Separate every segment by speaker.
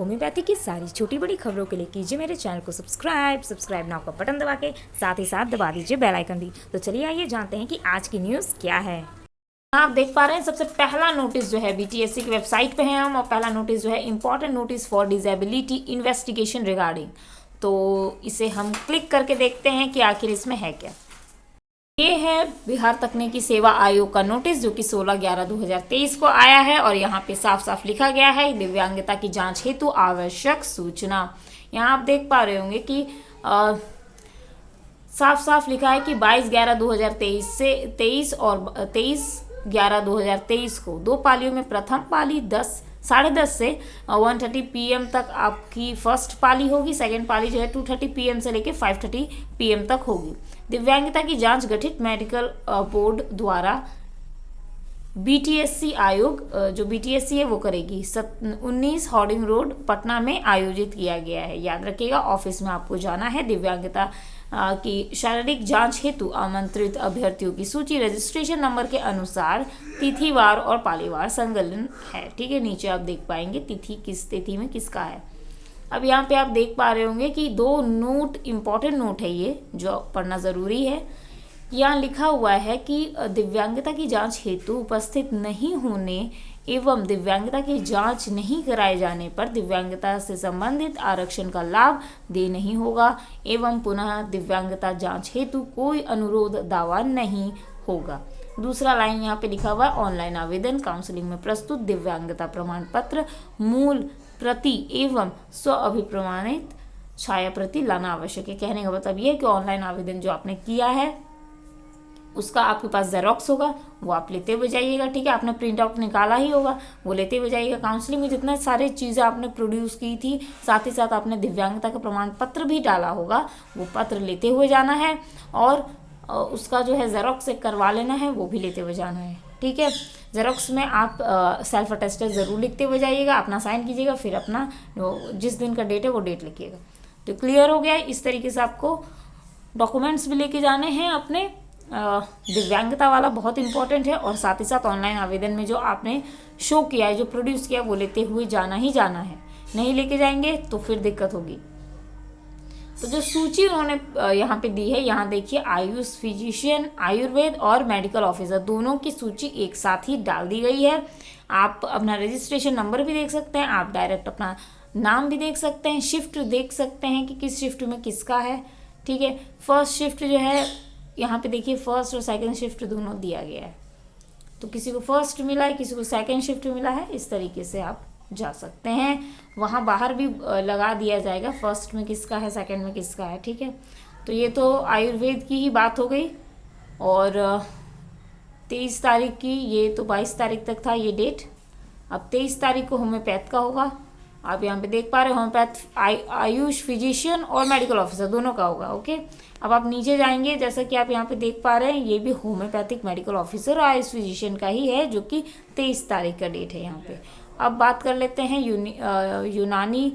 Speaker 1: Homeopathy की सारी छोटी बड़ी खबरों के लिए कीजिए मेरे चैनल को सब्सक्राइब नाउ का बटन दबा के साथ ही साथ दबा दीजिए बेल आइकन भी। तो चलिए आइए जानते हैं कि आज की न्यूज़ क्या है। आप देख पा रहे हैं सबसे पहला नोटिस जो है बीटीएससी की वेबसाइट पे है हम, और पहला नोटिस जो है important notice for disability investigation regarding. तो इसे हम क्लिक करके देखते हैं कि आखिर इसमें है क्या। ये है बिहार तकनीकी सेवा आयोग का नोटिस जो कि 16/11/2023 को आया है, और यहाँ पे साफ साफ लिखा गया है दिव्यांगता की जांच हेतु आवश्यक सूचना। यहाँ आप देख पा रहे होंगे कि साफ साफ लिखा है कि 22/11/2023 से 23 और 23/11/2023 को दो पालियों में प्रथम पाली 10:30 से 1:30 PM तक आपकी फर्स्ट पाली होगी। सेकेंड पाली जो है 2:30 PM से लेकर 5:30 PM तक होगी। दिव्यांगता की जांच गठित मेडिकल बोर्ड द्वारा बीटीएससी आयोग जो बीटीएससी है वो करेगी। 19 हॉर्डिंग रोड पटना में आयोजित किया गया है। याद रखिएगा ऑफिस में आपको जाना है। दिव्यांगता की शारीरिक जांच हेतु आमंत्रित अभ्यर्थियों की सूची रजिस्ट्रेशन नंबर के अनुसार तिथिवार और पालीवार संकलन है। ठीक है, नीचे आप देख पाएंगे तिथि किस तिथि में किसका है। अब यहाँ पे आप देख पा रहे होंगे कि दो नोट इंपॉर्टेंट नोट है ये जो पढ़ना ज़रूरी है। यहाँ लिखा हुआ है कि दिव्यांगता की जांच हेतु उपस्थित नहीं होने एवं दिव्यांगता की जांच नहीं कराए जाने पर दिव्यांगता से संबंधित आरक्षण का लाभ दे नहीं होगा एवं पुनः दिव्यांगता जांच हेतु कोई अनुरोध दावा नहीं होगा। दूसरा लाइन यहाँ पे लिखा हुआ है ऑनलाइन आवेदन काउंसलिंग में प्रस्तुत दिव्यांगता प्रमाण पत्र मूल प्रति एवं स्व अभिप्रमाणित छाया प्रति लाना आवश्यक है। कहने का मतलब ये है कि ऑनलाइन आवेदन जो आपने किया है उसका आपके पास जेरोक्स होगा, वो आप लेते हुए जाइएगा। ठीक है, आपने प्रिंट आउट निकाला ही होगा, वो लेते हुए जाइएगा। काउंसलिंग में जितने सारे चीज़ें आपने प्रोड्यूस की थी, साथ ही साथ आपने दिव्यांगता का प्रमाण पत्र भी डाला होगा, वो पत्र लेते हुए जाना है, और उसका जो है जेरोक्स एक करवा लेना है, वो भी लेते हुए जाना है। ठीक है, जेरोक्स में आप सेल्फ अटेस्टेड ज़रूर लिखते हुए जाइएगा, अपना साइन कीजिएगा, फिर अपना जिस दिन का डेट है वो डेट लिखिएगा। तो क्लियर हो गया। इस तरीके से आपको डॉक्यूमेंट्स भी लेके जाने हैं अपने। दिव्यांगता वाला बहुत इंपॉर्टेंट है, और साथ ही साथ ऑनलाइन आवेदन में जो आपने शो किया है, जो प्रोड्यूस किया, वो लेते हुए जाना ही जाना है। नहीं लेके जाएंगे तो फिर दिक्कत होगी। तो जो सूची उन्होंने यहाँ पे दी है, यहाँ देखिए आयुष फिजिशियन, आयुर्वेद और मेडिकल ऑफिसर दोनों की सूची एक साथ ही डाल दी गई है। आप अपना रजिस्ट्रेशन नंबर भी देख सकते हैं, आप डायरेक्ट अपना नाम भी देख सकते हैं, शिफ्ट देख सकते हैं कि किस शिफ्ट में किसका है। ठीक है, फर्स्ट शिफ्ट जो है यहाँ पे देखिए फर्स्ट और सेकंड शिफ्ट दोनों दिया गया है। तो किसी को फर्स्ट मिला है, किसी को सेकंड शिफ्ट मिला है, इस तरीके से आप जा सकते हैं। वहाँ बाहर भी लगा दिया जाएगा फर्स्ट में किसका है, सेकंड में किसका है। ठीक है, तो ये तो आयुर्वेद की ही बात हो गई। और 23 तारीख की, ये तो 22 तारीख तक था ये डेट। अब 23 तारीख को होम्योपैथ का होगा। आप यहाँ पे देख पा रहे हो होम्योपैथ, आयुष फिजिशियन और मेडिकल ऑफिसर दोनों का होगा। ओके, अब आप नीचे जाएंगे, जैसा कि आप यहाँ पे देख पा रहे हैं, ये भी होम्योपैथिक मेडिकल ऑफिसर और आयुष फिजिशियन का ही है, जो कि 23 तारीख का डेट है यहाँ पे। अब बात कर लेते हैं यूनानी।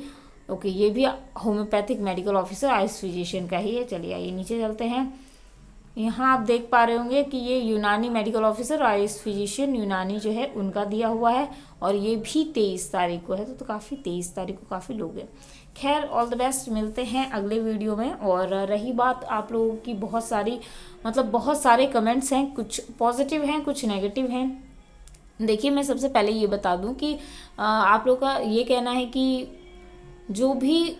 Speaker 1: ओके, ये भी homeopathic medical officer Ayush physician का ही है। चलिए आइए नीचे चलते हैं। यहाँ आप देख पा रहे होंगे कि ये यूनानी मेडिकल ऑफिसर और आयुष फिजिशियन यूनानी जो है उनका दिया हुआ है, और ये भी 23 तारीख को है। तो काफ़ी 23 तारीख को काफ़ी लोग हैं। खैर, ऑल द बेस्ट, मिलते हैं अगले वीडियो में। और रही बात आप लोगों की, बहुत सारे कमेंट्स हैं, कुछ पॉजिटिव हैं कुछ नेगेटिव हैं। देखिए, मैं सबसे पहले ये बता दूं कि आप लोग का ये कहना है कि जो भी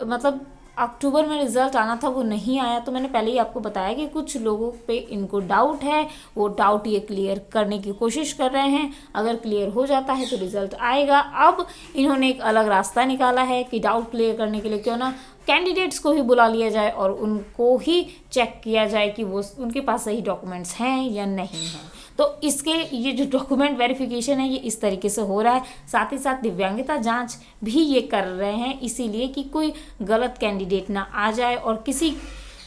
Speaker 1: मतलब अक्टूबर में रिजल्ट आना था वो नहीं आया। तो मैंने पहले ही आपको बताया कि कुछ लोगों पे इनको डाउट है, वो डाउट ये क्लियर करने की कोशिश कर रहे हैं। अगर क्लियर हो जाता है तो रिजल्ट आएगा। अब इन्होंने एक अलग रास्ता निकाला है कि डाउट क्लियर करने के लिए क्यों ना कैंडिडेट्स को ही बुला लिया जाए और उनको ही चेक किया जाए कि वो उनके पास सही डॉक्यूमेंट्स हैं या नहीं हैं। तो इसके ये जो डॉक्यूमेंट वेरिफिकेशन है ये इस तरीके से हो रहा है। साथ ही साथ दिव्यांगता जांच भी ये कर रहे हैं, इसीलिए कि कोई गलत कैंडिडेट ना आ जाए और किसी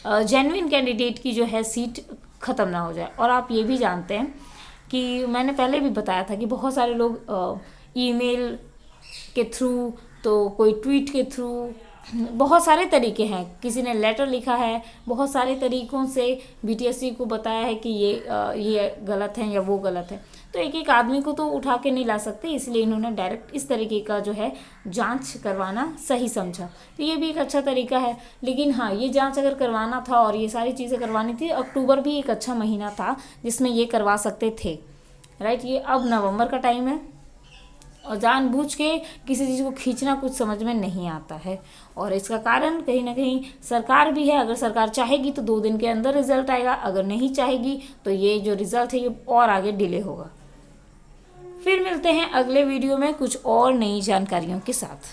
Speaker 1: जेन्युइन कैंडिडेट की जो है सीट ख़त्म ना हो जाए। और आप ये भी जानते हैं कि मैंने पहले भी बताया था कि बहुत सारे लोग ईमेल के थ्रू, तो कोई ट्वीट के थ्रू, बहुत सारे तरीके हैं, किसी ने लेटर लिखा है, बहुत सारे तरीक़ों से बीटीएससी को बताया है कि ये गलत है या वो गलत है। तो एक एक आदमी को तो उठा के नहीं ला सकते, इसलिए इन्होंने डायरेक्ट इस तरीके का जो है जांच करवाना सही समझा। तो ये भी एक अच्छा तरीका है। लेकिन हाँ, ये जांच अगर करवाना था और ये सारी चीज़ें करवानी थी, अक्टूबर भी एक अच्छा महीना था जिसमें ये करवा सकते थे, राइट। ये अब नवंबर का टाइम है और जानबूझ के किसी चीज़ को खींचना कुछ समझ में नहीं आता है। और इसका कारण कहीं ना कहीं सरकार भी है। अगर सरकार चाहेगी तो 2 दिन के अंदर रिजल्ट आएगा, अगर नहीं चाहेगी तो ये जो रिजल्ट है ये और आगे डिले होगा। फिर मिलते हैं अगले वीडियो में कुछ और नई जानकारियों के साथ।